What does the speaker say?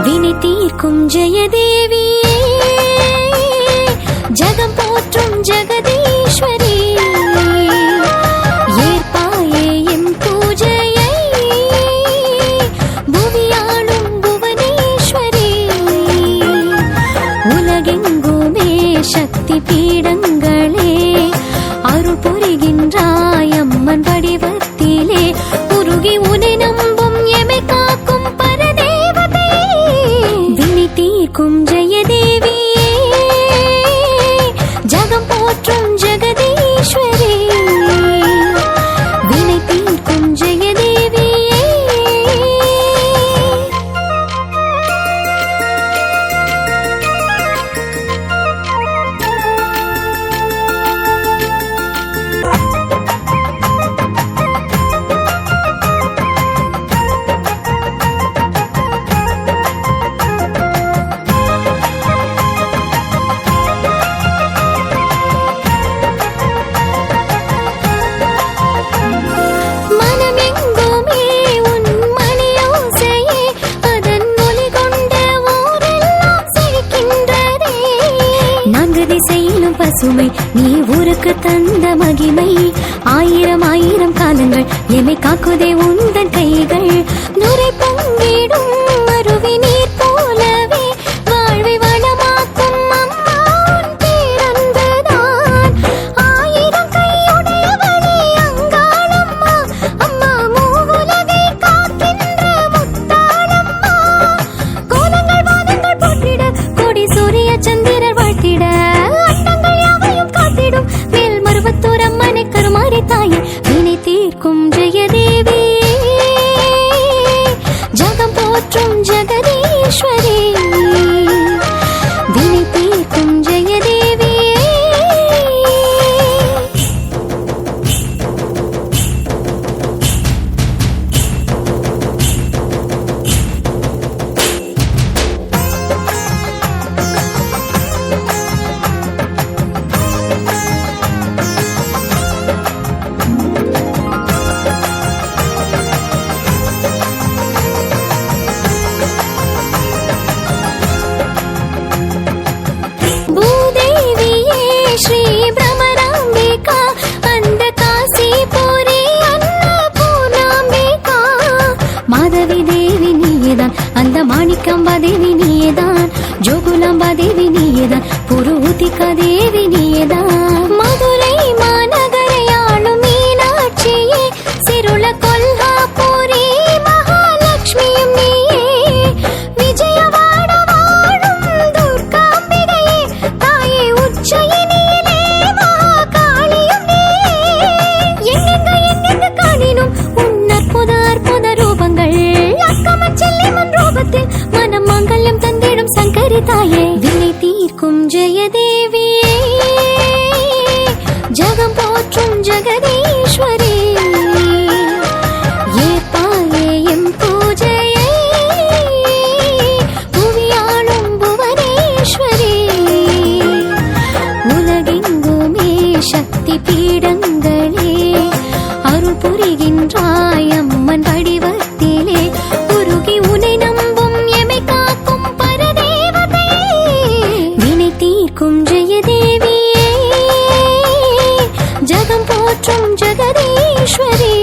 வினை தீர்க்கும் ஜெயதேவியே, ஜகம் போற்றும் ஜெகதீஸ்வரி, ஏற்பாயே எம் பூஜையை, புவியாளும் புவனேஸ்வரி, உலகெங்குமே சக்தி பீடங்களே அருள் புரிகின்றாய் அம்மன் வடிவத்திலே, உருகி உனை நம்பும் எமை காக்கும் பரதேவதே, வினை தீர்க்கும் ஜெயதேவியே, ஜகம் போற்றும் ஜெகதீஸ்வரி, வினை தீர்க்கும் ஜெயதேவியே. பசுமை நீ ஊருக்கு தந்த மகிமை, ஆயிரம் ஆயிரம் காலங்கள் எமை காக்குதே உந்தன் கைகள், நுரை பொங்கிடும் அருவி நீர் போலவே வாழ்வை வளமாக்கும் அம்மா உன் பேரன்புதான், ஆயிரம் கையுடையவளே அங்காளம்மா, அம்மா மூவுலகை காக்கின்ற முத்தாளம்மா, கோலங்கள் வாதங்கள் போற்றிட கோடி சூரிய சந்திரர் வாழ்த்திட, மேல் மருவத்தூர் அம்மனை கருமாரி தாயே, வினை தீர்க்கும் ஜெயதேவியே, ஜகம் போற்றும் ஜெகதீஸ்வரி, வினை தீர்க்கும் ஜெயதேவியே. மாதவி தேவி நீயேதான், அந்த மாணிக்கம்பா தேவி நீயேதான், ஜோகுலாம்பா தேவி நீயேதான், புருத்திகா தேவி நீயேதான், மதுரை மாநகரை ஆளும் மீனாட்சியே, சிருள கொல்ஹாபுரி மகாலட்சுமியும் நீயே, விஜயவாட வாழும் துர்காம்பிகையே, தாயே உச்சயினியிலே மகாகாளியும் நீயே, எங்கெங்க காணினும் உன் அற்புத ரூபங்கள், அக்கமச்செல்லிமன் ரூபத்தில் மனம் மங்கல்யம் தந்திடும் சங்கரி தாயே, வினை தீர்க்கும் ஜெயதேவியே, ஜகம் போற்றும் ஜெகதீஸ்வரி, ஏற்பாயே எம் பூஜையை, புவியாளும் புவனேஸ்வரி, உலகெங்குமே சக்தி பீடங்களே அருள் புரிகின்றாய் அம்மன் வடிவத்திலே, உருகி உனை நம்பும் எமை காக்கும் பரதேவதே, வினை தீர்க்கும் ஜெயதேவியே, ஜகம் போற்றும் ஜெகதீஸ்வரி,